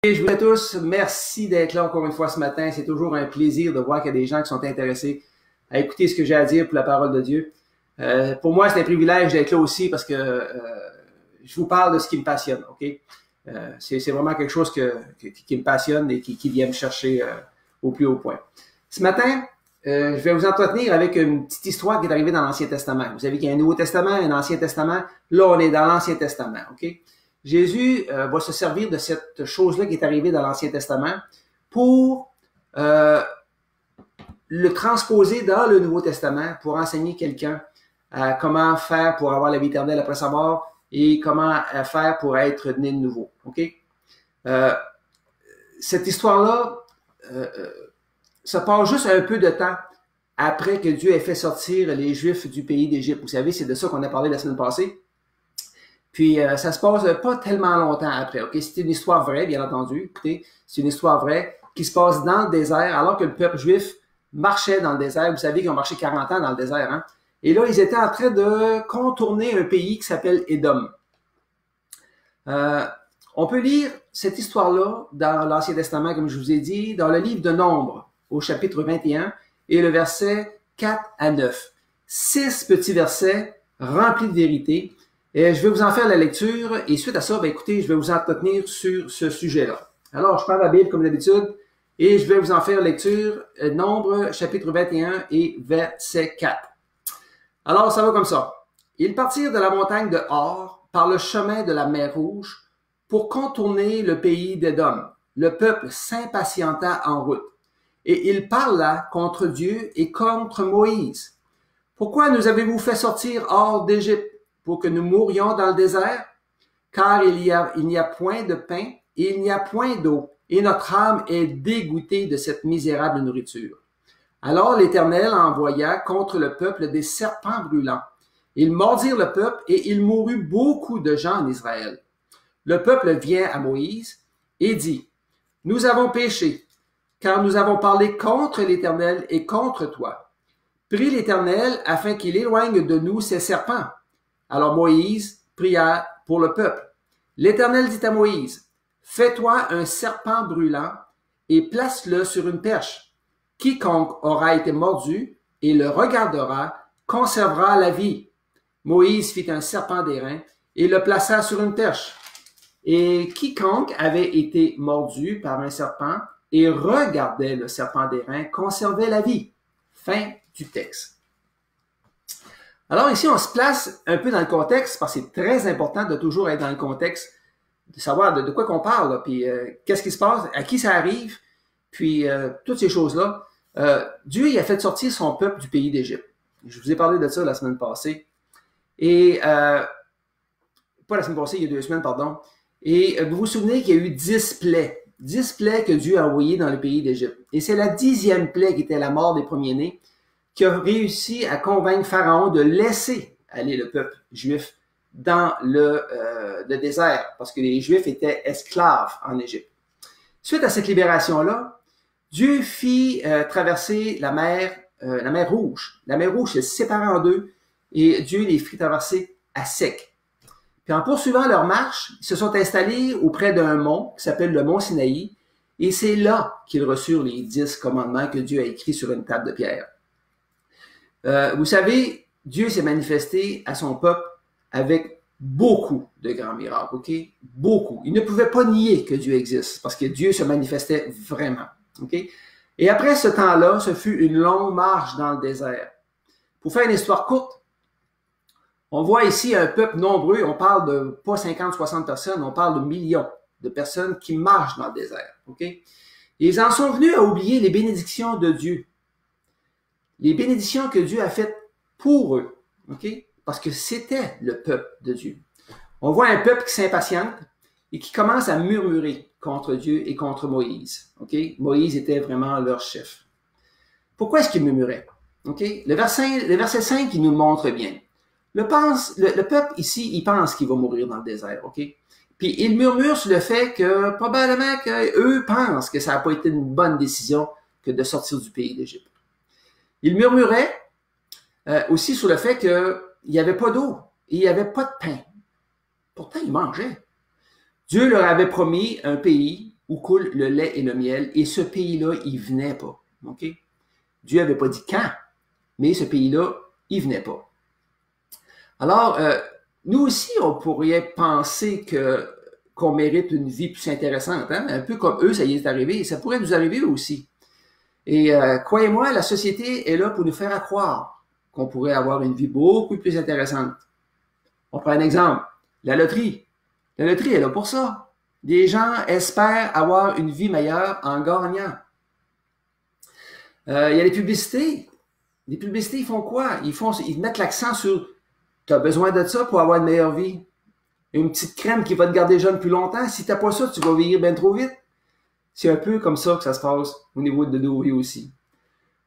Et je vous dis à tous, merci d'être là encore une fois ce matin. C'est toujours un plaisir de voir qu'il y a des gens qui sont intéressés à écouter ce que j'ai à dire pour la parole de Dieu. Pour moi, c'est un privilège d'être là aussi parce que je vous parle de ce qui me passionne. Ok, c'est vraiment quelque chose qui me passionne et qui vient me chercher au plus haut point. Ce matin, je vais vous entretenir avec une petite histoire qui est arrivée dans l'Ancien Testament. Vous savez qu'il y a un Nouveau Testament, un Ancien Testament. Là, on est dans l'Ancien Testament. Ok. Jésus va se servir de cette chose-là qui est arrivée dans l'Ancien Testament pour le transposer dans le Nouveau Testament pour enseigner quelqu'un comment faire pour avoir la vie éternelle après sa mort et comment faire pour être né de nouveau. Ok? Cette histoire-là se passe juste un peu de temps après que Dieu ait fait sortir les Juifs du pays d'Égypte. Vous savez, c'est de ça qu'on a parlé la semaine passée. Puis, ça se passe pas tellement longtemps après. Ok, c'est une histoire vraie, bien entendu. Écoutez, c'est une histoire vraie qui se passe dans le désert, alors que le peuple juif marchait dans le désert. Vous savez qu'ils ont marché 40 ans dans le désert, hein? Et là, ils étaient en train de contourner un pays qui s'appelle Édom. On peut lire cette histoire-là dans l'Ancien Testament, comme je vous ai dit, dans le livre de Nombres, au chapitre 21, et le verset 4 à 9. 6 petits versets remplis de vérité. Et je vais vous en faire la lecture et suite à ça, ben écoutez, je vais vous entretenir sur ce sujet-là. Alors, je prends ma Bible comme d'habitude et je vais vous en faire lecture, Nombre, chapitre 21 et verset 4. Alors, ça va comme ça. Ils partirent de la montagne de Hor par le chemin de la mer Rouge pour contourner le pays d'Édom. Le peuple s'impatienta en route et il parla contre Dieu et contre Moïse. Pourquoi nous avez-vous fait sortir hors d'Égypte? Pour que nous mourions dans le désert, car il n'y a point de pain et il n'y a point d'eau, et notre âme est dégoûtée de cette misérable nourriture. Alors l'Éternel envoya contre le peuple des serpents brûlants. Ils mordirent le peuple et il mourut beaucoup de gens en Israël. Le peuple vient à Moïse et dit, « Nous avons péché, car nous avons parlé contre l'Éternel et contre toi. Prie l'Éternel afin qu'il éloigne de nous ces serpents. » Alors Moïse pria pour le peuple. L'Éternel dit à Moïse, « Fais-toi un serpent brûlant et place-le sur une perche. Quiconque aura été mordu et le regardera conservera la vie. » Moïse fit un serpent d'airain et le plaça sur une perche. Et quiconque avait été mordu par un serpent et regardait le serpent d'airain conservait la vie. Fin du texte. Alors ici, on se place un peu dans le contexte, parce que c'est très important de toujours être dans le contexte, de savoir de quoi qu'on parle, là, puis qu'est-ce qui se passe, à qui ça arrive, puis toutes ces choses-là. Dieu il a fait sortir son peuple du pays d'Égypte. Je vous ai parlé de ça la semaine passée. Et, pas la semaine passée, il y a 2 semaines, pardon. Et vous vous souvenez qu'il y a eu 10 plaies. 10 plaies que Dieu a envoyées dans le pays d'Égypte. Et c'est la 10e plaie qui était la mort des premiers-nés, qui a réussi à convaincre Pharaon de laisser aller le peuple juif dans le désert, parce que les Juifs étaient esclaves en Égypte. Suite à cette libération-là, Dieu fit traverser la mer Rouge. La mer Rouge s'est séparée en deux et Dieu les fit traverser à sec. Puis en poursuivant leur marche, ils se sont installés auprès d'un mont qui s'appelle le mont Sinaï, et c'est là qu'ils reçurent les 10 commandements que Dieu a écrits sur une table de pierre. Vous savez, Dieu s'est manifesté à son peuple avec beaucoup de grands miracles, ok? Beaucoup. Il ne pouvait pas nier que Dieu existe, parce que Dieu se manifestait vraiment, ok? Et après ce temps-là, ce fut une longue marche dans le désert. Pour faire une histoire courte, on voit ici un peuple nombreux, on parle de pas 50, 60 personnes, on parle de millions de personnes qui marchent dans le désert, ok? Et ils en sont venus à oublier les bénédictions de Dieu. Les bénédictions que Dieu a faites pour eux, ok? Parce que c'était le peuple de Dieu. On voit un peuple qui s'impatiente et qui commence à murmurer contre Dieu et contre Moïse, ok? Moïse était vraiment leur chef. Pourquoi est-ce qu'il murmurait? Ok? Le verset 5, il nous le montre bien. Le peuple ici, il pense qu'il va mourir dans le désert, ok? Puis il murmure sur le fait que probablement qu'eux pensent que ça n'a pas été une bonne décision que de sortir du pays d'Égypte. Il murmurait aussi sur le fait qu'il n'y avait pas d'eau et il n'y avait pas de pain. Pourtant, ils mangeaient. Dieu leur avait promis un pays où coule le lait et le miel, et ce pays-là, il venait pas. OK? Dieu n'avait pas dit quand, mais ce pays-là, il venait pas. Alors, nous aussi, on pourrait penser qu'on mérite une vie plus intéressante, hein? Un peu comme eux, ça y est arrivé, et ça pourrait nous arriver aussi. Et croyez-moi, la société est là pour nous faire croire qu'on pourrait avoir une vie beaucoup plus intéressante. On prend un exemple, la loterie. La loterie est là pour ça. Des gens espèrent avoir une vie meilleure en gagnant. Il y a les publicités. Les publicités, ils font quoi? Ils mettent l'accent sur « tu as besoin de ça pour avoir une meilleure vie ». Une petite crème qui va te garder jeune plus longtemps. Si tu n'as pas ça, tu vas vieillir bien trop vite. C'est un peu comme ça que ça se passe au niveau de nos vies aussi.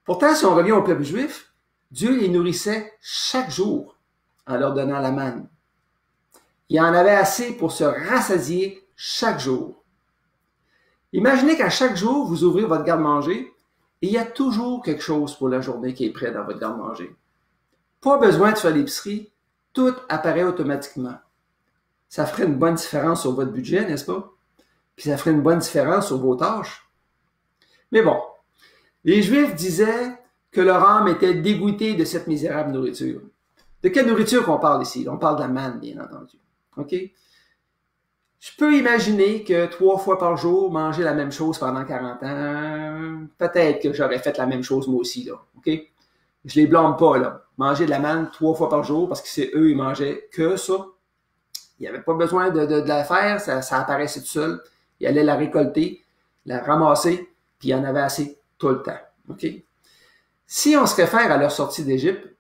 Pourtant, si on revient au peuple juif, Dieu les nourrissait chaque jour en leur donnant la manne. Il en avait assez pour se rassasier chaque jour. Imaginez qu'à chaque jour, vous ouvrez votre garde-manger et il y a toujours quelque chose pour la journée qui est prêt dans votre garde-manger. Pas besoin de faire l'épicerie, tout apparaît automatiquement. Ça ferait une bonne différence sur votre budget, n'est-ce pas? Puis ça ferait une bonne différence sur vos tâches. Mais bon, les Juifs disaient que leur âme était dégoûtée de cette misérable nourriture. De quelle nourriture qu'on parle ici? On parle de la manne, bien entendu. OK? Je peux imaginer que 3 fois par jour, manger la même chose pendant 40 ans, peut-être que j'aurais fait la même chose moi aussi, là. OK? Je les blâme pas, là. Manger de la manne 3 fois par jour, parce que c'est eux, ils mangeaient que ça. Il n'y avait pas besoin de la faire, ça apparaissait tout seul. Ils allaient la récolter, la ramasser, puis il y en avait assez tout le temps. OK? Si on se réfère à leur sortie d'Égypte,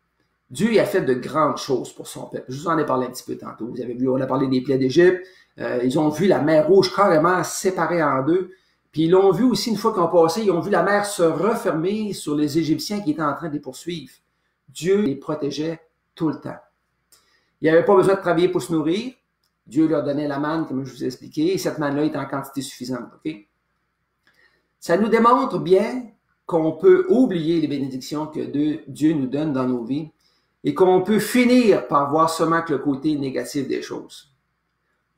Dieu a fait de grandes choses pour son peuple. Je vous en ai parlé un petit peu tantôt. Vous avez vu, on a parlé des plaies d'Égypte. Ils ont vu la mer Rouge carrément séparée en deux. Puis ils l'ont vu aussi une fois qu'ils ont passé, ils ont vu la mer se refermer sur les Égyptiens qui étaient en train de les poursuivre. Dieu les protégeait tout le temps. Ils n'avaient pas besoin de travailler pour se nourrir. Dieu leur donnait la manne, comme je vous ai expliqué, et cette manne-là est en quantité suffisante. Okay? Ça nous démontre bien qu'on peut oublier les bénédictions que Dieu nous donne dans nos vies et qu'on peut finir par voir seulement que le côté négatif des choses.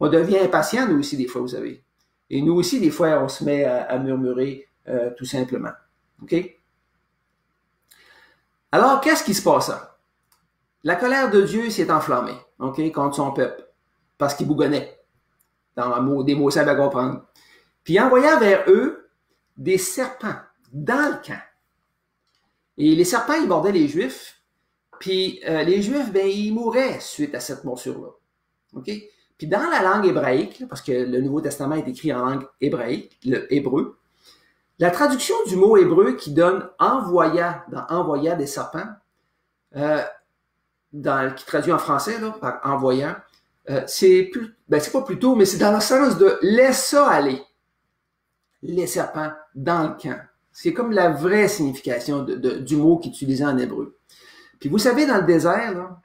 On devient impatient, nous aussi, des fois, vous savez. Et nous aussi, des fois, on se met à murmurer tout simplement. OK? Alors, qu'est-ce qui se passa? La colère de Dieu s'est enflammée, OK, contre son peuple, parce qu'il bougonnait, dans des mots simples à comprendre. Puis il envoya vers eux des serpents dans le camp. Et les serpents, ils mordaient les Juifs, puis les Juifs, ben, ils mouraient suite à cette morsure-là. OK? Puis dans la langue hébraïque, parce que le Nouveau Testament est écrit en langue hébraïque, le hébreu, la traduction du mot hébreu qui donne envoya, dans envoya des serpents, qui traduit en français là, par envoyant, c'est pas plutôt, mais c'est dans le sens de laissa aller les serpents dans le camp. C'est comme la vraie signification du mot qui est utilisé en hébreu. Puis vous savez, dans le désert, là,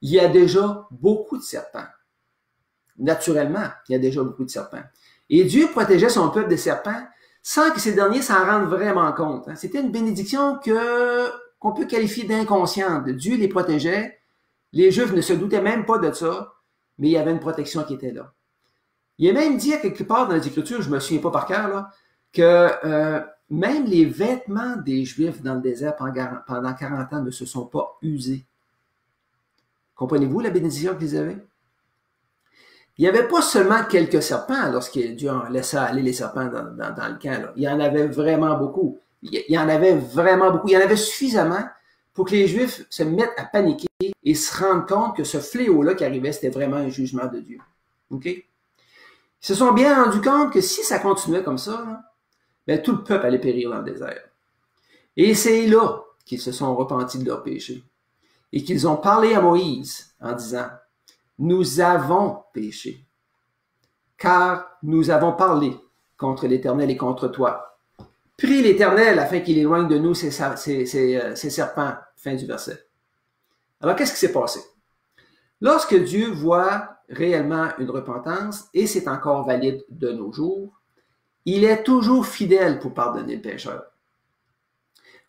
il y a déjà beaucoup de serpents. Naturellement, il y a déjà beaucoup de serpents. Et Dieu protégeait son peuple des serpents sans que ces derniers s'en rendent vraiment compte. C'était une bénédiction qu'on peut qualifier d'inconsciente. Dieu les protégeait. Les Juifs ne se doutaient même pas de ça, mais il y avait une protection qui était là. Il est même dit à quelque part dans les Écritures, je me souviens pas par cœur, là, que même les vêtements des Juifs dans le désert pendant 40 ans ne se sont pas usés. Comprenez-vous la bénédiction qu'ils avaient? Il n'y avait pas seulement quelques serpents lorsque Dieu laissa aller les serpents dans le camp. Là. Il y en avait vraiment beaucoup. Il y en avait vraiment beaucoup. Il y en avait suffisamment pour que les Juifs se mettent à paniquer et se rendent compte que ce fléau-là qui arrivait, c'était vraiment un jugement de Dieu. OK? Ils se sont bien rendus compte que si ça continuait comme ça, là, ben, tout le peuple allait périr dans le désert. Et c'est là qu'ils se sont repentis de leur péché. Et qu'ils ont parlé à Moïse en disant, « Nous avons péché, car nous avons parlé contre l'Éternel et contre toi. Prie l'Éternel afin qu'il éloigne de nous ces serpents. » Fin du verset. Alors, qu'est-ce qui s'est passé? Lorsque Dieu voit réellement une repentance, et c'est encore valide de nos jours, il est toujours fidèle pour pardonner le pécheur.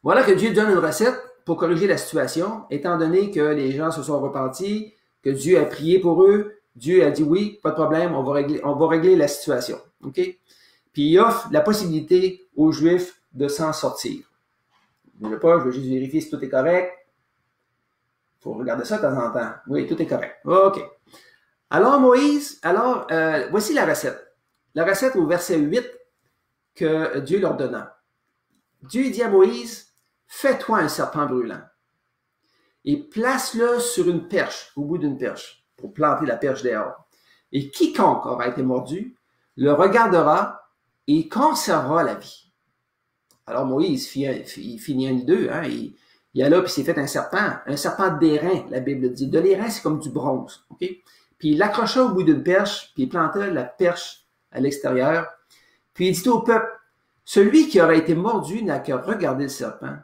Voilà que Dieu donne une recette pour corriger la situation, étant donné que les gens se sont repentis, que Dieu a prié pour eux, Dieu a dit oui, pas de problème, on va régler la situation. OK? puis il offre la possibilité aux Juifs de s'en sortir. Je ne veux pas, je veux juste vérifier si tout est correct. Il faut regarder ça de temps en temps. Oui, tout est correct. OK. Alors Moïse, voici la recette. La recette au verset 8 que Dieu leur donna. Dieu dit à Moïse, fais-toi un serpent brûlant et place-le sur une perche, au bout d'une perche, pour planter la perche dehors. Et quiconque aura été mordu le regardera et conservera la vie. Alors Moïse, il finit un d'eux, hein, il a là, puis il s'est fait un serpent d'airain, la Bible dit. De l'airain, c'est comme du bronze. Okay? Puis il l'accrocha au bout d'une perche, puis il planta la perche à l'extérieur. Puis il dit au peuple, celui qui aura été mordu n'a qu'à regarder le serpent.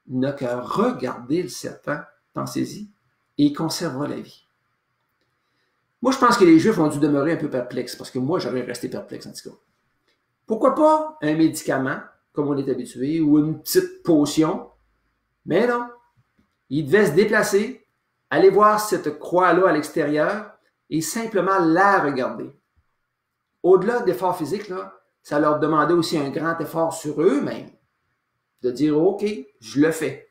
N'a qu'à regarder le serpent, pensez-y, et il conservera la vie. Moi, je pense que les Juifs ont dû demeurer un peu perplexes, parce que moi, j'aurais resté perplexe en tout cas. Pourquoi pas un médicament, comme on est habitué, ou une petite potion? Mais non, il devait se déplacer, aller voir cette croix-là à l'extérieur et simplement la regarder. Au-delà d'efforts physiques, là, ça leur demandait aussi un grand effort sur eux-mêmes, de dire « OK, je le fais ».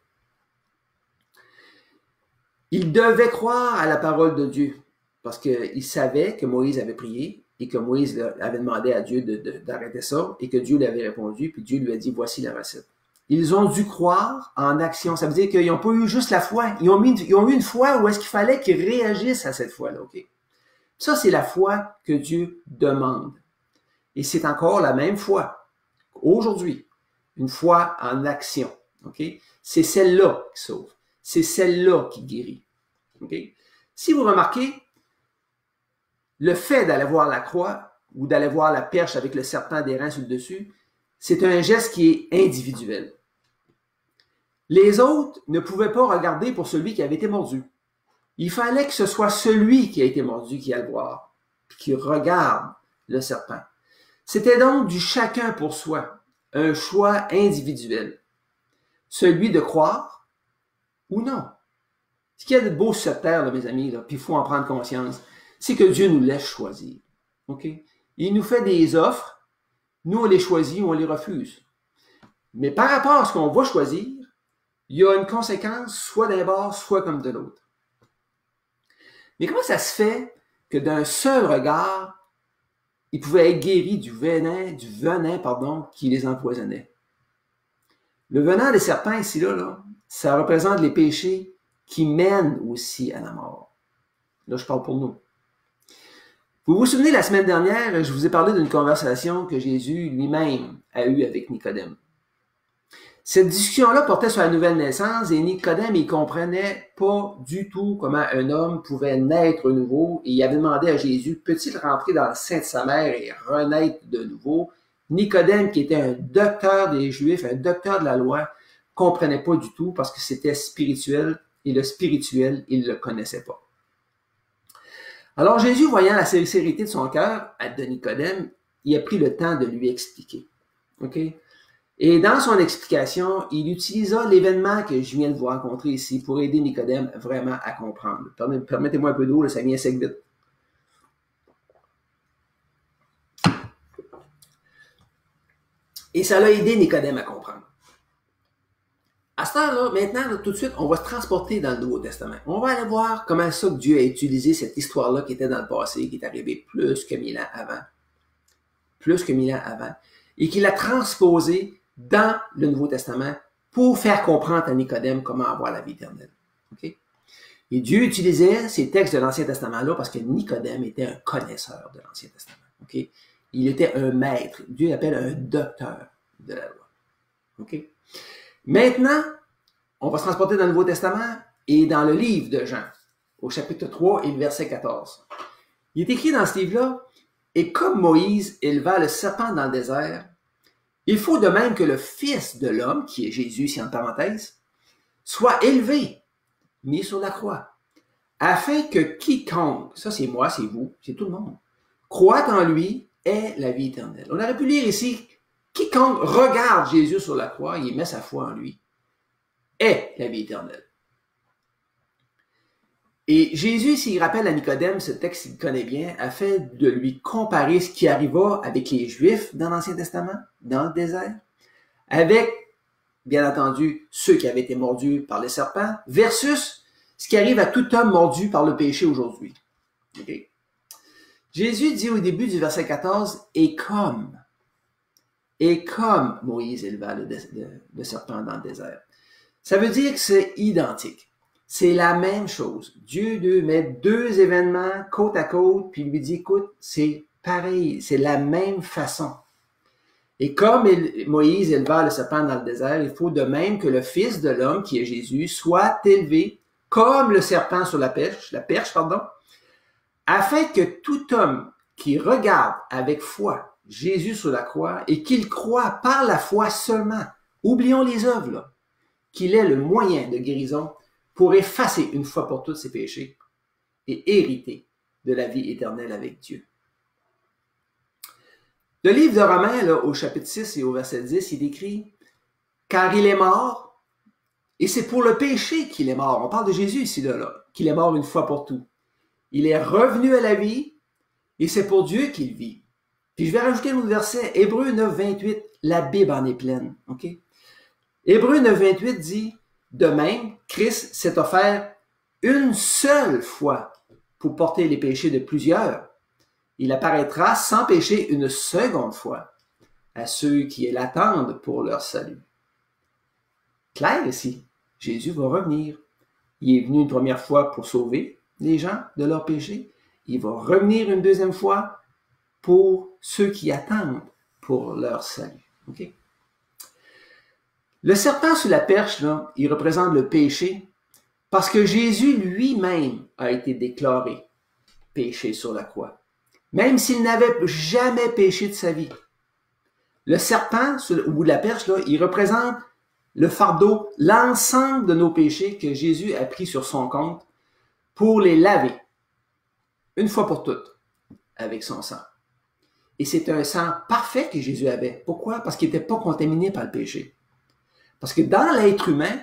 Ils devaient croire à la parole de Dieu, parce qu'ils savaient que Moïse avait prié et que Moïse avait demandé à Dieu d'arrêter ça et que Dieu lui avait répondu, puis Dieu lui a dit « Voici la recette ». Ils ont dû croire en action. Ça veut dire qu'ils n'ont pas eu juste la foi. Ils ont eu une foi où est-ce qu'il fallait qu'ils réagissent à cette foi-là. Okay? Ça, c'est la foi que Dieu demande. Et c'est encore la même foi aujourd'hui. Une foi en action. Okay? C'est celle-là qui sauve. C'est celle-là qui guérit. Okay? Si vous remarquez, le fait d'aller voir la croix ou d'aller voir la perche avec le serpent d'airain sur le dessus, c'est un geste qui est individuel. Les autres ne pouvaient pas regarder pour celui qui avait été mordu. Il fallait que ce soit celui qui a été mordu qui aille voir, puis qui regarde le serpent. C'était donc du chacun pour soi, un choix individuel. Celui de croire ou non. Ce qu'il y a de beau sur cette terre, là, mes amis, là, puis il faut en prendre conscience, c'est que Dieu nous laisse choisir. Okay? Il nous fait des offres, nous on les choisit ou on les refuse. Mais par rapport à ce qu'on va choisir, il y a une conséquence soit d'un bord, soit comme de l'autre. Mais comment ça se fait que d'un seul regard, ils pouvaient être guéris du venin qui les empoisonnait? Le venin des serpents ici, là, ça représente les péchés qui mènent aussi à la mort. Là, je parle pour nous. Vous vous souvenez, la semaine dernière, je vous ai parlé d'une conversation que Jésus lui-même a eue avec Nicodème. Cette discussion-là portait sur la nouvelle naissance et Nicodème, il comprenait pas du tout comment un homme pouvait naître de nouveau et il avait demandé à Jésus, peut-il rentrer dans le sein de sa mère et renaître de nouveau? Nicodème, qui était un docteur des Juifs, un docteur de la loi, comprenait pas du tout parce que c'était spirituel et le spirituel, il le connaissait pas. Alors Jésus, voyant la sincérité de son cœur, de Nicodème, il a pris le temps de lui expliquer. OK? Et dans son explication, il utilisa l'événement que je viens de vous rencontrer ici pour aider Nicodème vraiment à comprendre. Permettez-moi un peu d'eau, là, ça vient sec vite. Et ça l'a aidé Nicodème à comprendre. À ce temps-là, maintenant, là, tout de suite, on va se transporter dans le Nouveau Testament. On va aller voir comment ça que Dieu a utilisé cette histoire-là qui était dans le passé, qui est arrivée plus que 1000 ans avant. Plus que 1000 ans avant. Et qu'il a transposé dans le Nouveau Testament pour faire comprendre à Nicodème comment avoir la vie éternelle. Okay? Et Dieu utilisait ces textes de l'Ancien Testament-là parce que Nicodème était un connaisseur de l'Ancien Testament. Okay? Il était un maître. Dieu l'appelle un docteur de la loi. Okay? Maintenant, on va se transporter dans le Nouveau Testament et dans le livre de Jean, au chapitre 3 et le verset 14. Il est écrit dans ce livre-là, « Et comme Moïse éleva le serpent dans le désert, il faut de même que le Fils de l'homme, qui est Jésus, ici en parenthèse, soit élevé, mis sur la croix, afin que quiconque, ça c'est moi, c'est vous, c'est tout le monde, croit en lui ait la vie éternelle. » On aurait pu lire ici, « Quiconque regarde Jésus sur la croix, il met sa foi en lui, ait la vie éternelle. » Et Jésus, s'il rappelle à Nicodème, ce texte qu'il connaît bien, a fait de lui comparer ce qui arriva avec les Juifs dans l'Ancien Testament, dans le désert, avec, bien entendu, ceux qui avaient été mordus par les serpents, versus ce qui arrive à tout homme mordu par le péché aujourd'hui. Okay? Jésus dit au début du verset 14, « Et comme Moïse éleva le serpent dans le désert. » Ça veut dire que c'est identique. C'est la même chose. Dieu met deux événements côte à côte, puis il lui dit, écoute, c'est pareil, c'est la même façon. Et comme Moïse éleva le serpent dans le désert, il faut de même que le Fils de l'homme, qui est Jésus, soit élevé comme le serpent sur la perche, afin que tout homme qui regarde avec foi Jésus sur la croix et qu'il croit par la foi seulement, oublions les œuvres, là, qu'il est le moyen de guérison pour effacer une fois pour toutes ses péchés et hériter de la vie éternelle avec Dieu. Le livre de Romains, là, au chapitre 6 et au verset 10, il écrit « Car il est mort, et c'est pour le péché qu'il est mort. » On parle de Jésus ici, là, qu'il est mort une fois pour tout. Il est revenu à la vie, et c'est pour Dieu qu'il vit. Puis je vais rajouter un autre verset, Hébreux 9, 28, la Bible en est pleine. Okay? Hébreux 9, 28 dit « De même, Christ s'est offert une seule fois pour porter les péchés de plusieurs. Il apparaîtra sans péché une seconde fois à ceux qui l'attendent pour leur salut. » Clair ici, Jésus va revenir. Il est venu une première fois pour sauver les gens de leurs péchés. Il va revenir une deuxième fois pour ceux qui attendent pour leur salut. Okay? Le serpent sous la perche, là, il représente le péché parce que Jésus lui-même a été déclaré péché sur la croix, même s'il n'avait jamais péché de sa vie. Le serpent ou la perche, là, il représente le fardeau, l'ensemble de nos péchés que Jésus a pris sur son compte pour les laver, une fois pour toutes, avec son sang. Et c'est un sang parfait que Jésus avait. Pourquoi? Parce qu'il n'était pas contaminé par le péché. Parce que dans l'être humain,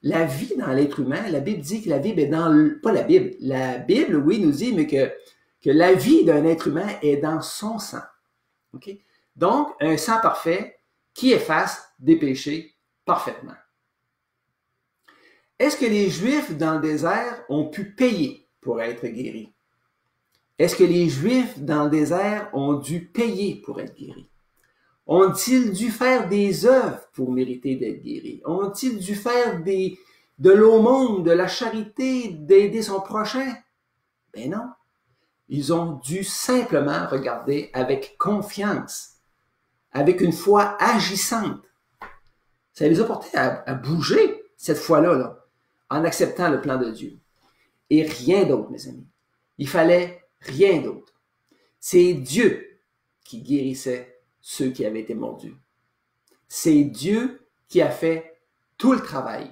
la vie dans l'être humain, la Bible dit que la Bible est dans... Pas la Bible, oui, nous dit, mais que la vie d'un être humain est dans son sang. Okay? Donc, un sang parfait qui efface des péchés parfaitement. Est-ce que les Juifs dans le désert ont pu payer pour être guéris? Est-ce que les Juifs dans le désert ont dû payer pour être guéris? Ont-ils dû faire des œuvres pour mériter d'être guéris? Ont-ils dû faire de l'aumône, de la charité, d'aider son prochain? Ben non. Ils ont dû simplement regarder avec confiance, avec une foi agissante. Ça les a portés à bouger cette fois-là, là, en acceptant le plan de Dieu. Et rien d'autre, mes amis. Il fallait rien d'autre. C'est Dieu qui guérissait ceux qui avaient été mordus. C'est Dieu qui a fait tout le travail.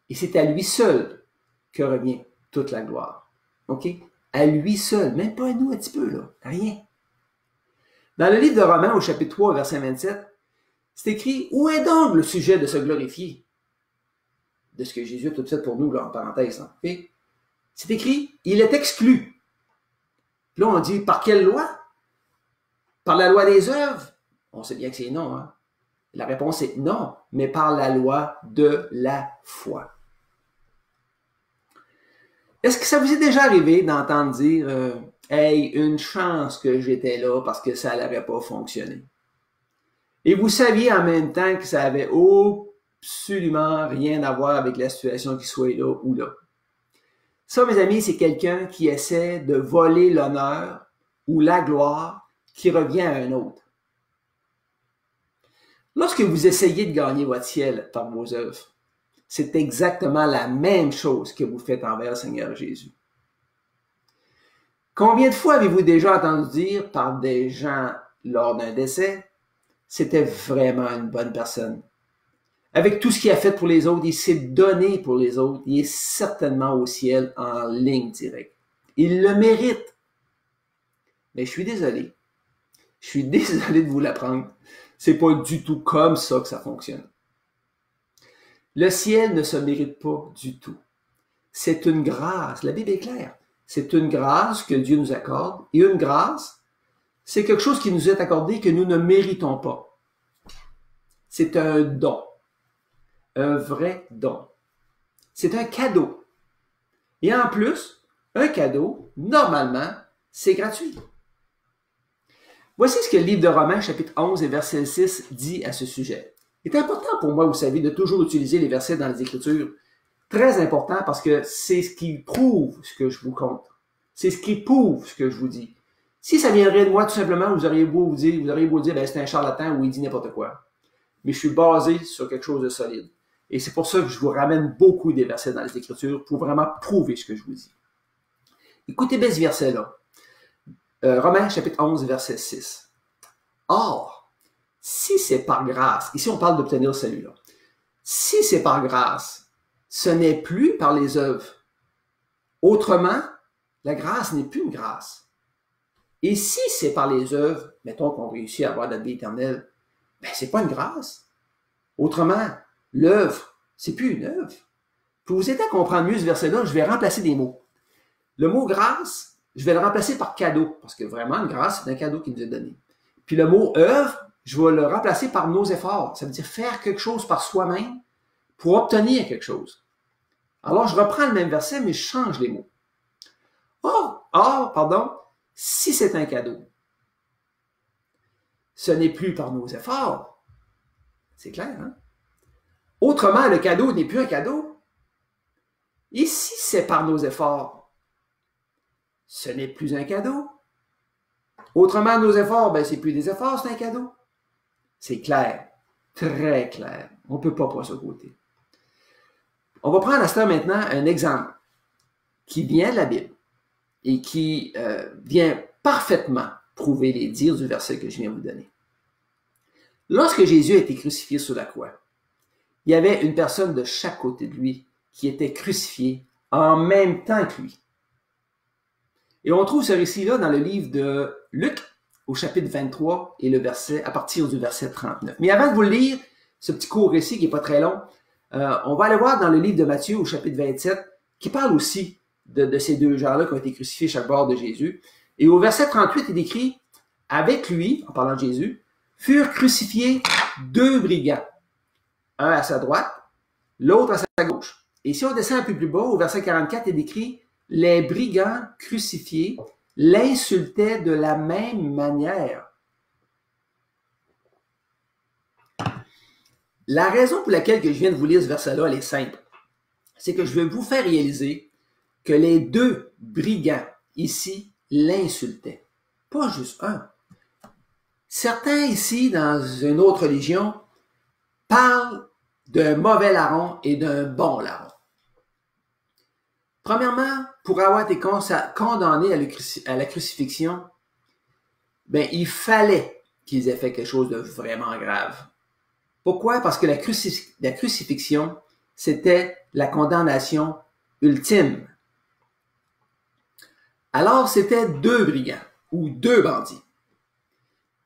Et c'est à lui seul que revient toute la gloire. OK? À lui seul, même pas à nous un petit peu, là. Rien. Dans le livre de Romains, au chapitre 3, verset 27, c'est écrit « Où est donc le sujet de se glorifier? » De ce que Jésus a tout fait pour nous, là, en parenthèse. Hein. Okay? C'est écrit « Il est exclu. » Là, on dit « Par quelle loi? Par la loi des œuvres? » On sait bien que c'est non. Hein? La réponse est non, mais par la loi de la foi. Est-ce que ça vous est déjà arrivé d'entendre dire « Hey, une chance que j'étais là parce que ça n'aurait pas fonctionné. » Et vous saviez en même temps que ça avait absolument rien à voir avec la situation qui soit là ou là. Ça, mes amis, c'est quelqu'un qui essaie de voler l'honneur ou la gloire qui revient à un autre. Lorsque vous essayez de gagner votre ciel par vos œuvres, c'est exactement la même chose que vous faites envers le Seigneur Jésus. Combien de fois avez-vous déjà entendu dire par des gens lors d'un décès, c'était vraiment une bonne personne. Avec tout ce qu'il a fait pour les autres, il s'est donné pour les autres, il est certainement au ciel en ligne directe. Il le mérite. Mais je suis désolé de vous l'apprendre. C'est pas du tout comme ça que ça fonctionne. Le ciel ne se mérite pas du tout. C'est une grâce. La Bible est claire. C'est une grâce que Dieu nous accorde. Et une grâce, c'est quelque chose qui nous est accordé que nous ne méritons pas. C'est un don. Un vrai don. C'est un cadeau. Et en plus, un cadeau, normalement, c'est gratuit. Voici ce que le livre de Romains, chapitre 11 et verset 6 dit à ce sujet. Il est important pour moi, vous savez, de toujours utiliser les versets dans les Écritures. Très important parce que c'est ce qui prouve ce que je vous conte. C'est ce qui prouve ce que je vous dis. Si ça viendrait de moi, tout simplement, vous auriez beau dire, ben, c'est un charlatan ou il dit n'importe quoi. Mais je suis basé sur quelque chose de solide. Et c'est pour ça que je vous ramène beaucoup des versets dans les Écritures pour vraiment prouver ce que je vous dis. Écoutez bien ce verset-là. Romains chapitre 11, verset 6. Or, si c'est par grâce, ici on parle d'obtenir le salut, là. Si c'est par grâce, ce n'est plus par les œuvres. Autrement, la grâce n'est plus une grâce. Et si c'est par les œuvres, mettons qu'on réussit à avoir la vie éternelle, ben c'est pas une grâce. Autrement, l'œuvre, c'est plus une œuvre. Pour vous aider à comprendre mieux ce verset-là, je vais remplacer des mots. Le mot grâce, je vais le remplacer par cadeau, parce que vraiment, une grâce, c'est un cadeau qui nous est donné. Puis le mot œuvre, je vais le remplacer par nos efforts. Ça veut dire faire quelque chose par soi-même pour obtenir quelque chose. Alors, je reprends le même verset, mais je change les mots. Si c'est un cadeau, ce n'est plus par nos efforts. C'est clair, hein? Autrement, le cadeau n'est plus un cadeau. Et si c'est par nos efforts, ce n'est plus un cadeau. Autrement, nos efforts, ben, c'est plus des efforts, c'est un cadeau. C'est clair, très clair. On ne peut pas passer à côté. On va prendre à ce temps maintenant un exemple qui vient de la Bible et qui vient parfaitement prouver les dires du verset que je viens de vous donner. Lorsque Jésus a été crucifié sur la croix, il y avait une personne de chaque côté de lui qui était crucifiée en même temps que lui. Et on trouve ce récit-là dans le livre de Luc, au chapitre 23, et à partir du verset 39. Mais avant de vous le lire, ce petit court récit qui n'est pas très long, on va aller voir dans le livre de Matthieu, au chapitre 27, qui parle aussi de ces deux gens-là qui ont été crucifiés chaque bord de Jésus. Et au verset 38, il écrit, « Avec lui, en parlant de Jésus, furent crucifiés deux brigands, un à sa droite, l'autre à sa gauche. » Et si on descend un peu plus bas, au verset 44, il écrit, « Les brigands crucifiés l'insultaient de la même manière. » La raison pour laquelle je viens de vous lire ce verset-là, elle est simple. C'est que je veux vous faire réaliser que les deux brigands ici l'insultaient. Pas juste un. Certains ici, dans une autre religion, parlent d'un mauvais larron et d'un bon larron. Premièrement, pour avoir été condamnés à la crucifixion, ben, il fallait qu'ils aient fait quelque chose de vraiment grave. Pourquoi? Parce que la crucifixion, c'était la condamnation ultime. Alors, c'était deux brigands ou deux bandits.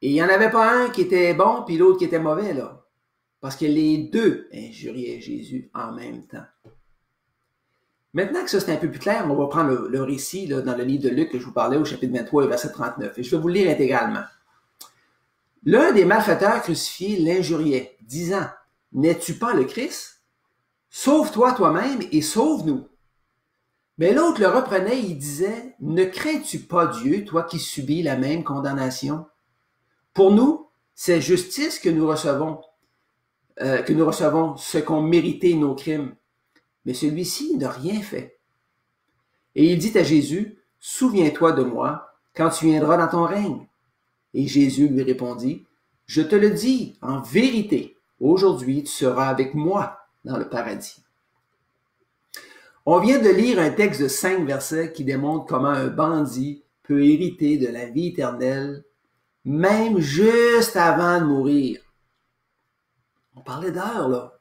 Et il n'y en avait pas un qui était bon puis l'autre qui était mauvais, là. Parce que les deux injuriaient Jésus en même temps. Maintenant que ça c'est un peu plus clair, on va prendre le récit là, dans le livre de Luc que je vous parlais au chapitre 23 verset 39. Et je vais vous le lire intégralement. L'un des malfaiteurs crucifiés l'injuriait, disant, « N'es-tu pas le Christ? Sauve-toi toi-même et sauve-nous. » Mais l'autre le reprenait et il disait, « Ne crains-tu pas Dieu, toi qui subis la même condamnation? Pour nous, c'est justice que nous recevons ce qu'ont mérité nos crimes. Mais celui-ci n'a rien fait. » Et il dit à Jésus, « Souviens-toi de moi quand tu viendras dans ton règne. » Et Jésus lui répondit, « Je te le dis, en vérité, aujourd'hui tu seras avec moi dans le paradis. » On vient de lire un texte de 5 versets qui démontre comment un bandit peut hériter de la vie éternelle, même juste avant de mourir. On parlait d'heures, là.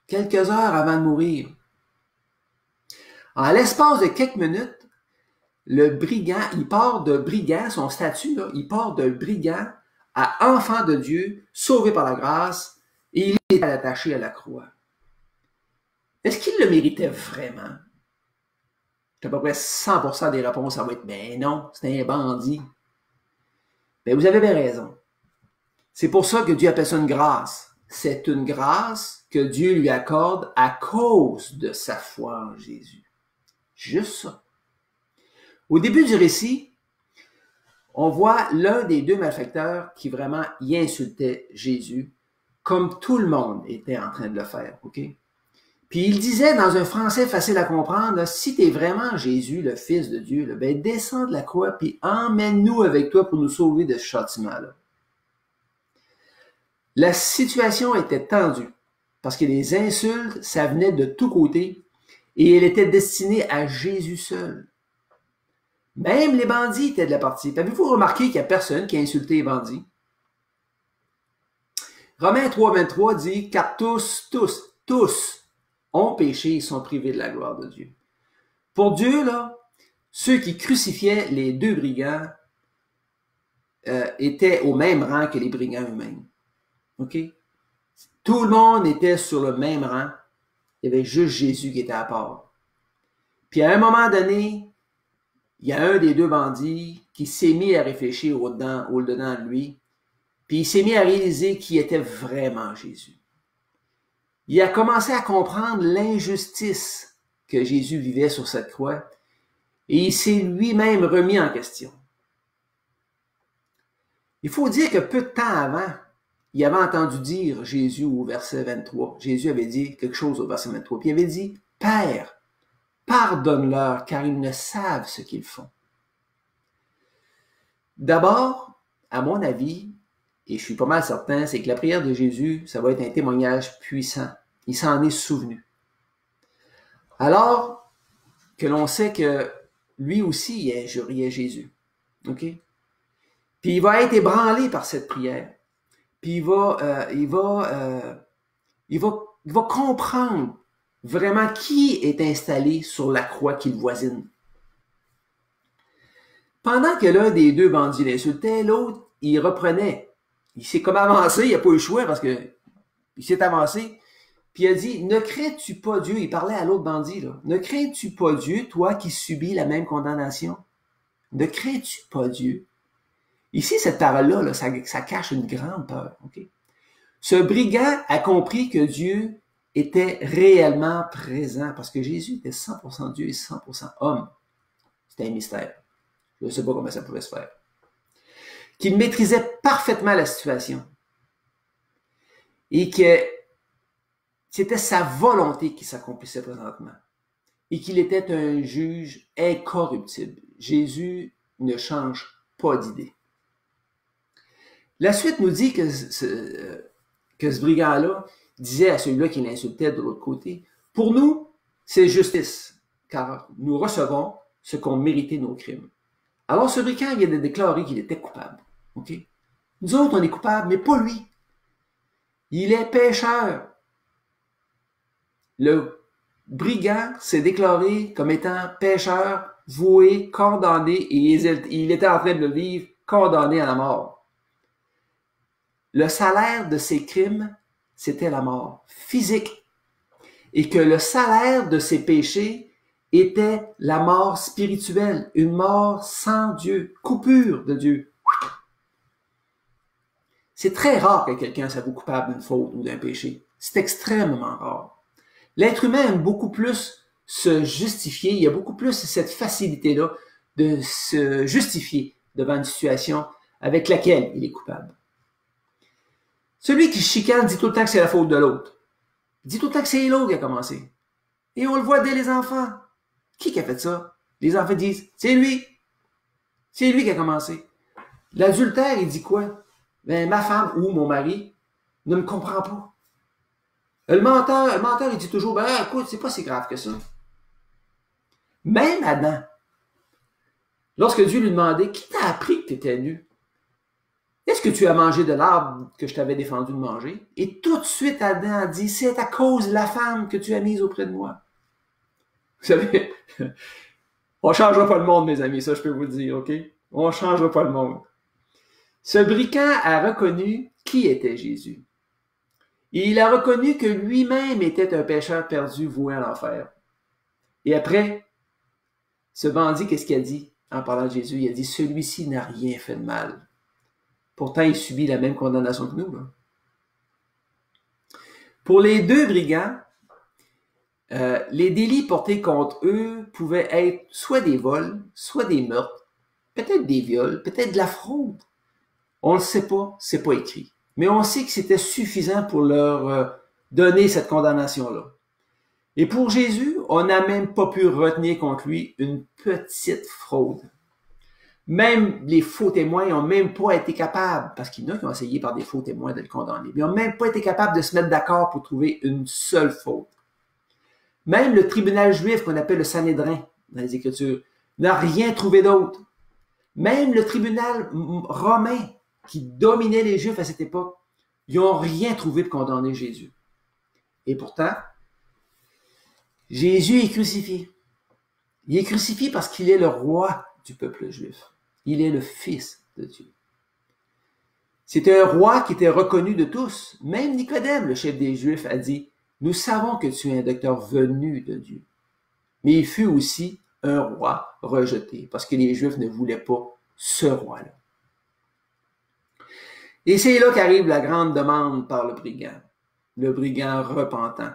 Quelques heures avant de mourir. En l'espace de quelques minutes, le brigand, il part de brigand, son statut, là, il part de brigand à enfant de Dieu, sauvé par la grâce, et il est attaché à la croix. Est-ce qu'il le méritait vraiment? à peu près 100% des réponses, ça va être « Ben non, c'est un bandit. » Ben vous avez bien raison. C'est pour ça que Dieu appelle ça une grâce. C'est une grâce que Dieu lui accorde à cause de sa foi en Jésus. Juste ça. Au début du récit, on voit l'un des deux malfacteurs qui vraiment y insultait Jésus, comme tout le monde était en train de le faire, ok? Puis il disait dans un français facile à comprendre, là, si tu es vraiment Jésus, le Fils de Dieu, là, ben descends de la croix puis emmène-nous avec toi pour nous sauver de ce châtiment-là. La situation était tendue parce que les insultes, ça venait de tous côtés et elle était destinée à Jésus seul. Même les bandits étaient de la partie. Avez-vous remarqué qu'il n'y a personne qui a insulté les bandits? Romains 3,23 dit « Car tous ont péché et sont privés de la gloire de Dieu. » Pour Dieu, là, ceux qui crucifiaient les deux brigands étaient au même rang que les brigands eux-mêmes. OK? Tout le monde était sur le même rang. Il y avait juste Jésus qui était à part. Puis à un moment donné, il y a un des deux bandits qui s'est mis à réfléchir au-dedans de lui, puis il s'est mis à réaliser qui était vraiment Jésus. Il a commencé à comprendre l'injustice que Jésus vivait sur cette croix, et il s'est lui-même remis en question. Il faut dire que peu de temps avant, il avait entendu dire Jésus au verset 23. Jésus avait dit quelque chose au verset 23, puis il avait dit « Père, pardonne-leur, car ils ne savent ce qu'ils font. » D'abord, à mon avis, et je suis pas mal certain, c'est que la prière de Jésus, ça va être un témoignage puissant. Il s'en est souvenu. Alors que l'on sait que lui aussi, il injuriait Jésus. OK? Puis il va être ébranlé par cette prière. Puis il va comprendre vraiment qui est installé sur la croix qu'il voisine. Pendant que l'un des deux bandits l'insultait, l'autre, il reprenait. Il s'est comme avancé, il n'a pas eu le choix parce que il s'est avancé. Puis il a dit, ne crains-tu pas Dieu? Il parlait à l'autre bandit, là. Ne crains-tu pas Dieu, toi qui subis la même condamnation? Ne crains-tu pas Dieu? Ici, cette parole-là, là, ça cache une grande peur. Okay? Ce brigand a compris que Dieu était réellement présent parce que Jésus était 100% Dieu et 100% homme. C'était un mystère. Je ne sais pas comment ça pouvait se faire. Qu'il maîtrisait parfaitement la situation et que c'était sa volonté qui s'accomplissait présentement et qu'il était un juge incorruptible. Jésus ne change pas d'idée. La suite nous dit que ce brigand-là disait à celui-là qui l'insultait de l'autre côté, « Pour nous, c'est justice, car nous recevons ce qu'ont mérité nos crimes. » Alors ce brigand vient de déclarer qu'il était coupable. Okay? Nous autres, on est coupables, mais pas lui. Il est pécheur. Le brigand s'est déclaré comme étant pécheur, voué, condamné, et il était en train de le vivre condamné à la mort. Le salaire de ses crimes, c'était la mort physique. Et que le salaire de ses péchés était la mort spirituelle, une mort sans Dieu, coupure de Dieu. C'est très rare que quelqu'un s'avoue coupable d'une faute ou d'un péché. C'est extrêmement rare. L'être humain aime beaucoup plus se justifier, il y a beaucoup plus cette facilité-là de se justifier devant une situation avec laquelle il est coupable. Celui qui chicane dit tout le temps que c'est la faute de l'autre. Il dit tout le temps que c'est l'autre qui a commencé. Et on le voit dès les enfants. Qui a fait ça? Les enfants disent, c'est lui. C'est lui qui a commencé. L'adultère, il dit quoi? Ben, ma femme ou mon mari ne me comprend pas. Le menteur, il dit toujours, ben, écoute, c'est pas si grave que ça. Même Adam, lorsque Dieu lui demandait, qui t'a appris que tu étais nu? Est-ce que tu as mangé de l'arbre que je t'avais défendu de manger? Et tout de suite, Adam a dit, c'est à cause de la femme que tu as mise auprès de moi. Vous savez, on ne changera pas le monde, mes amis, ça je peux vous le dire, OK? On ne changera pas le monde. Ce brigand a reconnu qui était Jésus. Et il a reconnu que lui-même était un pécheur perdu voué à l'enfer. Et après, Ce bandit, qu'est-ce qu'il a dit en parlant de Jésus? Il a dit, celui-ci n'a rien fait de mal. Pourtant, il subit la même condamnation que nous. Là. Pour les deux brigands, les délits portés contre eux pouvaient être soit des vols, soit des meurtres, peut-être des viols, peut-être de la fraude. On ne le sait pas, c'est pas écrit. Mais on sait que c'était suffisant pour leur donner cette condamnation-là. Et pour Jésus, on n'a même pas pu retenir contre lui une petite fraude. Même les faux témoins n'ont même pas été capables, parce qu'il y en a qui ont essayé par des faux témoins de le condamner, mais ils n'ont même pas été capables de se mettre d'accord pour trouver une seule faute. Même le tribunal juif qu'on appelle le Sanhédrin dans les Écritures n'a rien trouvé d'autre. Même le tribunal romain qui dominait les Juifs à cette époque, ils n'ont rien trouvé pour condamner Jésus. Et pourtant, Jésus est crucifié. Il est crucifié parce qu'il est le roi du peuple juif. Il est le Fils de Dieu. C'était un roi qui était reconnu de tous. Même Nicodème, le chef des Juifs, a dit, « Nous savons que tu es un docteur venu de Dieu. » Mais il fut aussi un roi rejeté, parce que les Juifs ne voulaient pas ce roi-là. Et c'est là qu'arrive la grande demande par le brigand repentant.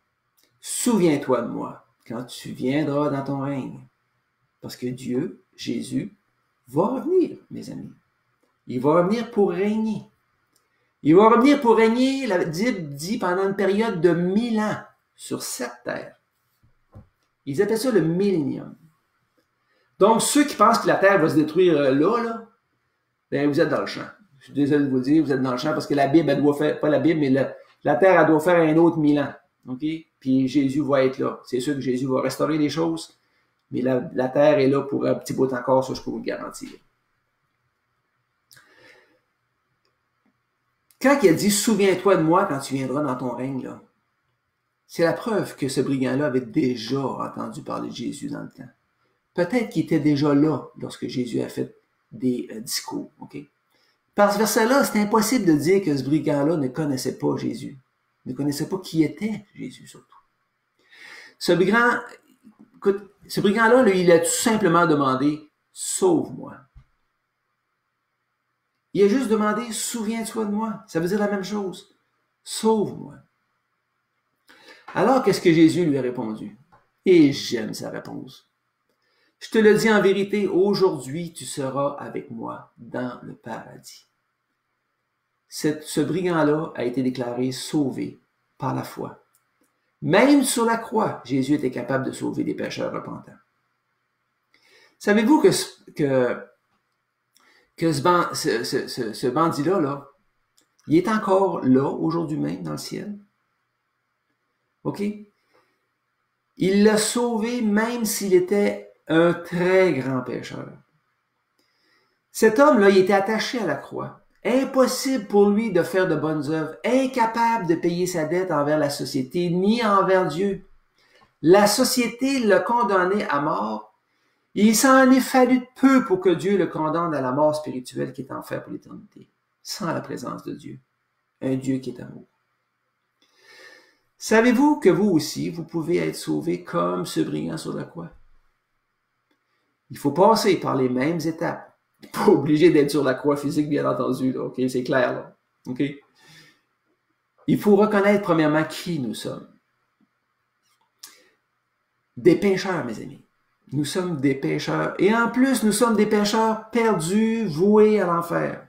« Souviens-toi de moi quand tu viendras dans ton règne. » Parce que Dieu, Jésus, va revenir, mes amis. Il va revenir pour régner. Il va revenir pour régner, la Bible dit, pendant une période de 1000 ans sur cette terre. Ils appellent ça le millénium. Donc, ceux qui pensent que la terre va se détruire là, ben, vous êtes dans le champ. Je suis désolé de vous le dire, vous êtes dans le champ parce que la Bible, elle doit faire, pas la Bible, mais la terre, elle doit faire un autre 1000 ans. OK? Puis Jésus va être là. C'est sûr que Jésus va restaurer les choses, mais la terre est là pour un petit bout encore, ça, je peux vous le garantir. Quand il a dit « Souviens-toi de moi quand tu viendras dans ton règne », là, c'est la preuve que ce brigand-là avait déjà entendu parler de Jésus dans le temps. Peut-être qu'il était déjà là lorsque Jésus a fait des discours. Okay? Par ce verset-là, c'est impossible de dire que ce brigand-là ne connaissait pas Jésus, ne connaissait pas qui était Jésus surtout. Ce brigand-là, lui, il a tout simplement demandé « Sauve-moi ». Il a juste demandé « Souviens-toi de moi ». Ça veut dire la même chose. « Sauve-moi ». Alors, qu'est-ce que Jésus lui a répondu? Et j'aime sa réponse. « Je te le dis en vérité, aujourd'hui tu seras avec moi dans le paradis. » Ce brigand-là a été déclaré sauvé par la foi. Même sur la croix, Jésus était capable de sauver des pécheurs repentants. Savez-vous que ce bandit-là, il est encore là aujourd'hui même dans le ciel? OK? Il l'a sauvé même s'il était un très grand pécheur. Cet homme-là, il était attaché à la croix. Impossible pour lui de faire de bonnes œuvres, incapable de payer sa dette envers la société, ni envers Dieu. La société l'a condamné à mort. Il s'en est fallu peu pour que Dieu le condamne à la mort spirituelle qui est en enfer pour l'éternité, sans la présence de Dieu, un Dieu qui est amour. Savez-vous que vous aussi, vous pouvez être sauvé comme ce brigand sur la croix? Il faut passer par les mêmes étapes. Pas obligé d'être sur la croix physique, bien entendu, là, OK? C'est clair, là. OK? Il faut reconnaître, premièrement, qui nous sommes. Des pécheurs, mes amis. Nous sommes des pécheurs. Et en plus, nous sommes des pécheurs perdus, voués à l'enfer.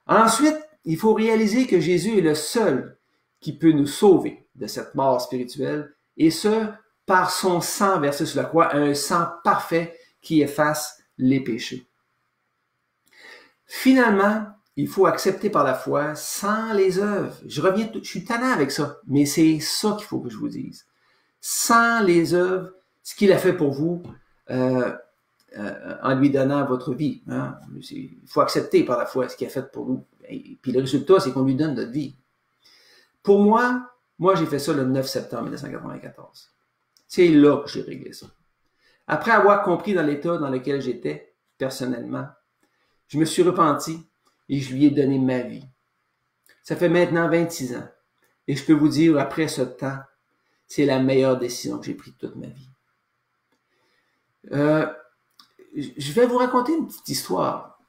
Ensuite, il faut réaliser que Jésus est le seul qui peut nous sauver de cette mort spirituelle, et ce, par son sang versé sur la croix, un sang parfait qui efface les péchés. Finalement, il faut accepter par la foi sans les œuvres. Je suis tannant avec ça, mais c'est ça qu'il faut que je vous dise. Sans les œuvres, ce qu'il a fait pour vous en lui donnant votre vie. Hein? Il faut accepter par la foi ce qu'il a fait pour nous. Et puis le résultat, c'est qu'on lui donne notre vie. Pour moi, j'ai fait ça le 9 septembre 1994. C'est là que j'ai réglé ça. Après avoir compris dans l'état dans lequel j'étais, personnellement, je me suis repenti et je lui ai donné ma vie. Ça fait maintenant 26 ans. Et je peux vous dire, après ce temps, c'est la meilleure décision que j'ai prise toute ma vie. Euh, je vais vous raconter une petite histoire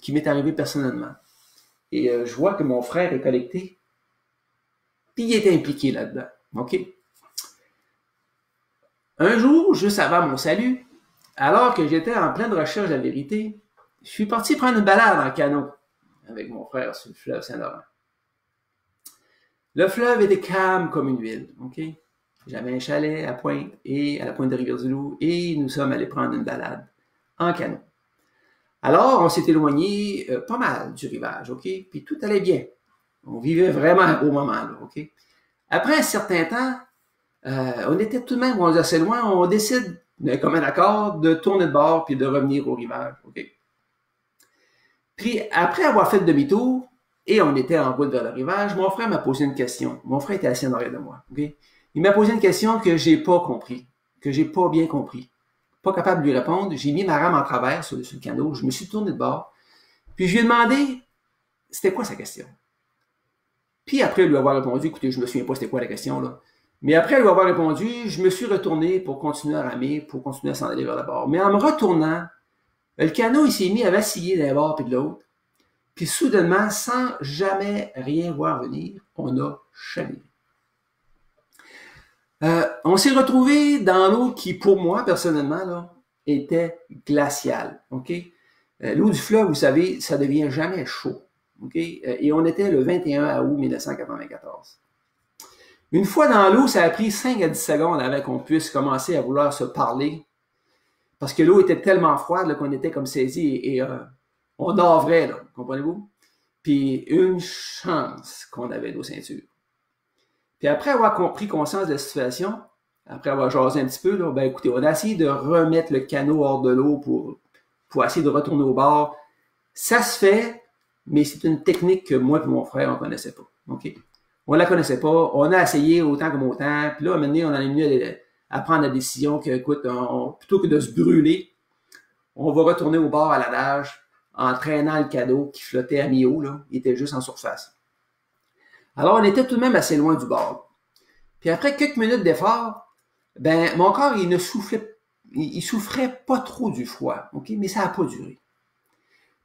qui m'est arrivée personnellement. Et je vois que mon frère est connecté, puis il était impliqué là-dedans. OK? Un jour, juste avant mon salut, alors que j'étais en pleine recherche de la vérité, je suis parti prendre une balade en canot avec mon frère sur le fleuve Saint-Laurent. Le fleuve était calme comme une ville, OK? J'avais un chalet à Pointe et à la pointe de Rivière-du-Loup et nous sommes allés prendre une balade en canot. Alors, on s'est éloigné pas mal du rivage, OK? Puis tout allait bien. On vivait vraiment un beau moment, là, OK? Après un certain temps, on était tout de même rendus assez loin, on décide, comme un accord, de tourner de bord puis de revenir au rivage, OK? Puis, après avoir fait demi-tour, et on était en route vers le rivage, mon frère m'a posé une question. Mon frère était assis en arrière de moi, OK? Il m'a posé une question que j'ai pas compris, que j'ai pas bien compris. Pas capable de lui répondre, j'ai mis ma rame en travers sur le canot, je me suis tourné de bord, puis je lui ai demandé c'était quoi sa question. Puis après lui avoir répondu, écoutez, je me souviens pas c'était quoi la question, là. Mais après lui avoir répondu, je me suis retourné pour continuer à ramer, pour continuer à s'en aller vers le bord. Mais en me retournant, le canot, il s'est mis à vaciller d'un bord puis de l'autre. Puis soudainement, sans jamais rien voir venir, on a chaviré. On s'est retrouvé dans l'eau qui, pour moi, personnellement, là, était glaciale. OK? L'eau du fleuve, vous savez, ça devient jamais chaud. OK? Et on était le 21 août 1994. Une fois dans l'eau, ça a pris 5 à 10 secondes avant qu'on puisse commencer à vouloir se parler. Parce que l'eau était tellement froide qu'on était comme saisis et on navrait, là, comprenez-vous? Puis une chance qu'on avait nos ceintures. Puis après avoir pris conscience de la situation, après avoir jasé un petit peu, là, ben écoutez, on a essayé de remettre le canot hors de l'eau pour essayer de retourner au bord. Ça se fait, mais c'est une technique que moi et mon frère, on ne connaissait pas. OK? On la connaissait pas. On a essayé autant comme autant. Puis là, à un moment donné, on en est venu à prendre la décision que, écoute, plutôt que de se brûler, on va retourner au bord à la nage en traînant le canot qui flottait à mi-eau, là. Il était juste en surface. Alors, on était tout de même assez loin du bord. Puis après quelques minutes d'effort, ben, mon corps, il souffrait pas trop du froid, OK? Mais ça n'a pas duré.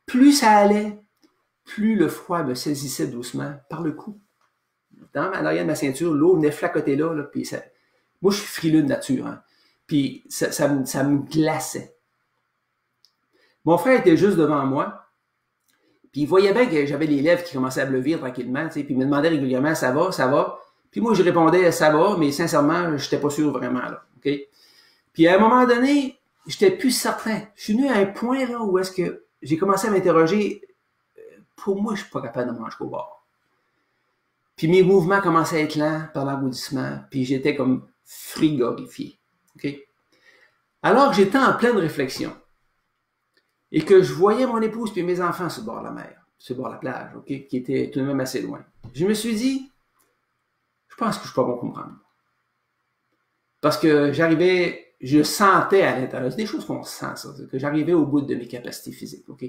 Plus ça allait, plus le froid me saisissait doucement par le cou. Dans l'arrière de ma ceinture, l'eau venait flacoter là, puis ça... Moi, je suis frileux de nature, hein? Puis ça me glaçait. Mon frère était juste devant moi, puis il voyait bien que j'avais les lèvres qui commençaient à bleuvir tranquillement, tu sais, puis il me demandait régulièrement « ça va, ça va ». Puis moi, je répondais « ça va », mais sincèrement, j'étais pas sûr vraiment, là, OK? Puis à un moment donné, j'étais plus certain. Je suis venu à un point, là, où est-ce que j'ai commencé à m'interroger. Pour moi, je suis pas capable de manger au bord. Puis mes mouvements commençaient à être lents par l'engourdissement, puis j'étais comme frigorifié, OK? Alors que j'étais en pleine réflexion, et que je voyais mon épouse puis mes enfants sur le bord de la mer, sur le bord de la plage, OK, qui était tout de même assez loin. Je me suis dit, je pense que je suis pas bon pour me prendre. Parce que je sentais à l'intérieur, c'est des choses qu'on sent, ça, que j'arrivais au bout de mes capacités physiques, OK?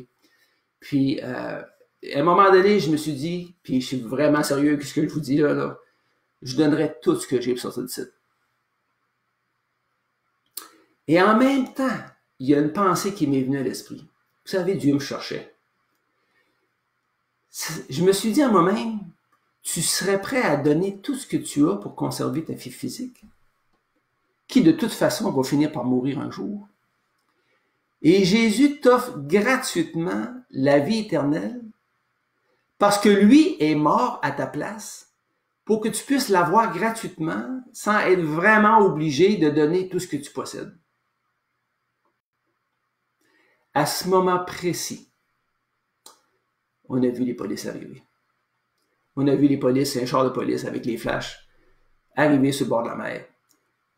Puis, à un moment donné, je me suis dit, puis je suis vraiment sérieux avec ce que je vous dis là, je donnerais tout ce que j'ai pour sortir de site. Et en même temps, il y a une pensée qui m'est venue à l'esprit. Vous savez, Dieu me cherchait. Je me suis dit à moi-même, tu serais prêt à donner tout ce que tu as pour conserver ta vie physique, qui de toute façon va finir par mourir un jour. Et Jésus t'offre gratuitement la vie éternelle parce que lui est mort à ta place pour que tu puisses l'avoir gratuitement sans être vraiment obligé de donner tout ce que tu possèdes. À ce moment précis, on a vu les polices arriver. On a vu les polices, un char de police avec les flashs, arriver sur le bord de la mer.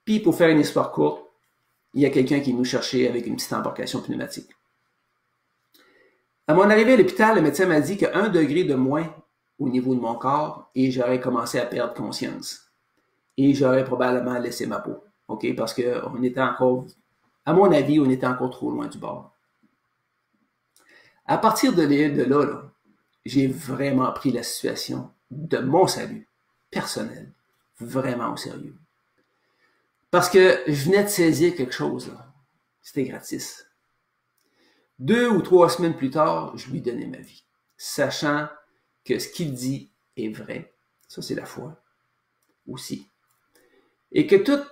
Puis, pour faire une histoire courte, il y a quelqu'un qui nous cherchait avec une petite embarcation pneumatique. À mon arrivée à l'hôpital, le médecin m'a dit qu'1 degré de moins au niveau de mon corps et j'aurais commencé à perdre conscience. Et j'aurais probablement laissé ma peau. OK? Parce qu'on était encore, à mon avis, on était encore trop loin du bord. À partir de là, j'ai vraiment pris la situation de mon salut personnel vraiment au sérieux. Parce que je venais de saisir quelque chose, là. c'était gratis. 2 ou 3 semaines plus tard, je lui donnais ma vie, sachant que ce qu'il dit est vrai. Ça, c'est la foi aussi. Et que tout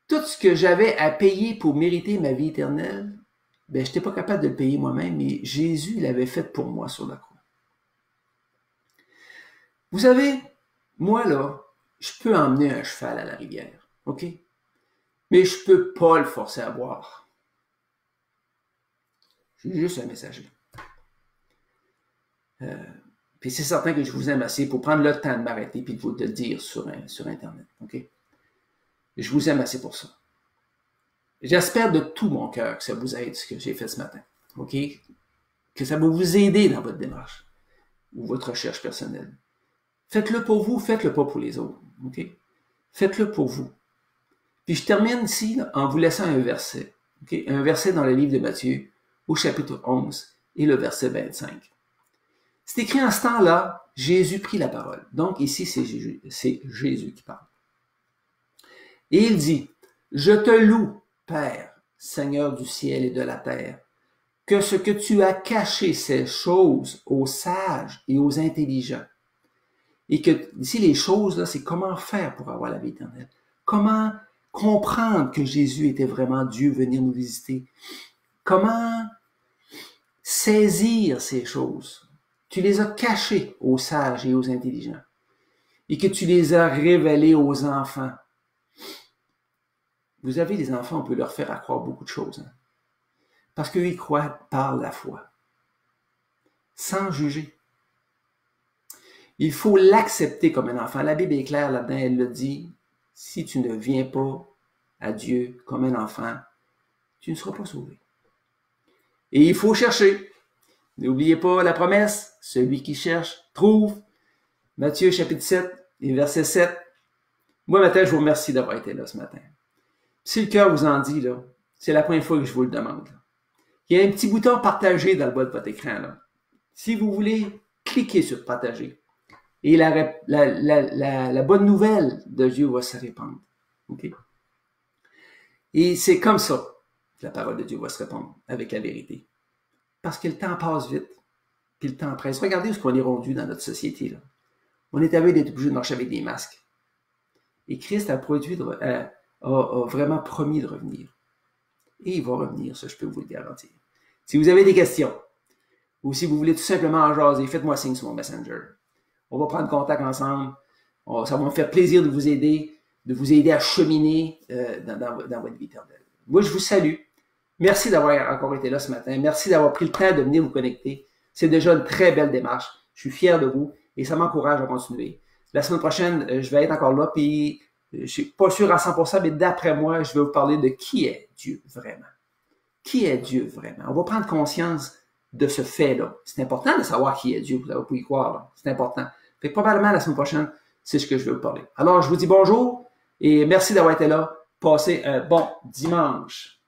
ce que j'avais à payer pour mériter ma vie éternelle, ben, je n'étais pas capable de le payer moi-même, mais Jésus l'avait fait pour moi sur la croix. Vous savez, moi, là, je peux emmener un cheval à la rivière, OK? Mais je peux pas le forcer à boire. Je suis juste un messager. Puis c'est certain que je vous aime assez pour prendre le temps de m'arrêter et de vous le dire sur Internet, OK? Je vous aime assez pour ça. J'espère de tout mon cœur que ça vous aide ce que j'ai fait ce matin, OK? Que ça va vous aider dans votre démarche ou votre recherche personnelle. Faites-le pour vous, faites-le pas pour les autres, OK? Faites-le pour vous. Puis je termine ici là, en vous laissant un verset, OK? Un verset dans le livre de Matthieu, au chapitre 11 et le verset 25. C'est écrit en ce temps-là, Jésus prit la parole. Donc ici, c'est Jésus qui parle. Et il dit, « Je te loue, Père, Seigneur du ciel et de la terre, que ce que tu as caché ces choses aux sages et aux intelligents. » Et que, ici, les choses, là, c'est comment faire pour avoir la vie éternelle. Comment comprendre que Jésus était vraiment Dieu, venir nous visiter. Comment saisir ces choses. Tu les as cachées aux sages et aux intelligents. Et que tu les as révélées aux enfants. Vous avez les enfants, on peut leur faire croire beaucoup de choses. Hein? Parce qu'eux, ils croient par la foi. Sans juger. Il faut l'accepter comme un enfant. La Bible est claire là-dedans, elle le dit. Si tu ne viens pas à Dieu comme un enfant, tu ne seras pas sauvé. Et il faut chercher. N'oubliez pas la promesse, celui qui cherche, trouve. Matthieu chapitre 7 et verset 7. Moi, matin, je vous remercie d'avoir été là ce matin. Si le cœur vous en dit, là, c'est la première fois que je vous le demande. Là. Il y a un petit bouton partager dans le bas de votre écran. Là. Si vous voulez, cliquez sur partager. Et la bonne nouvelle de Dieu va se répandre. Okay? Et c'est comme ça que la parole de Dieu va se répandre avec la vérité. Parce que le temps passe vite, puis le temps presse. Regardez où on est rendu dans notre société. Là. On est habitué d'être obligé de marcher avec des masques. Et Christ a vraiment promis de revenir. Et il va revenir, ça je peux vous le garantir. Si vous avez des questions, ou si vous voulez tout simplement en jaser, faites-moi signe sur mon Messenger. On va prendre contact ensemble. Ça va me faire plaisir de vous aider à cheminer dans votre vie éternelle. Moi, je vous salue. Merci d'avoir encore été là ce matin. Merci d'avoir pris le temps de venir vous connecter. C'est déjà une très belle démarche. Je suis fier de vous et ça m'encourage à continuer. La semaine prochaine, je vais être encore là, puis je ne suis pas sûr à 100%, mais d'après moi, je vais vous parler de qui est Dieu vraiment. Qui est Dieu vraiment? On va prendre conscience de ce fait-là. C'est important de savoir qui est Dieu. Vous n'avez pas y croire. C'est important. Fait que probablement la semaine prochaine, c'est ce que je vais vous parler. Alors, je vous dis bonjour et merci d'avoir été là. Passez un bon dimanche.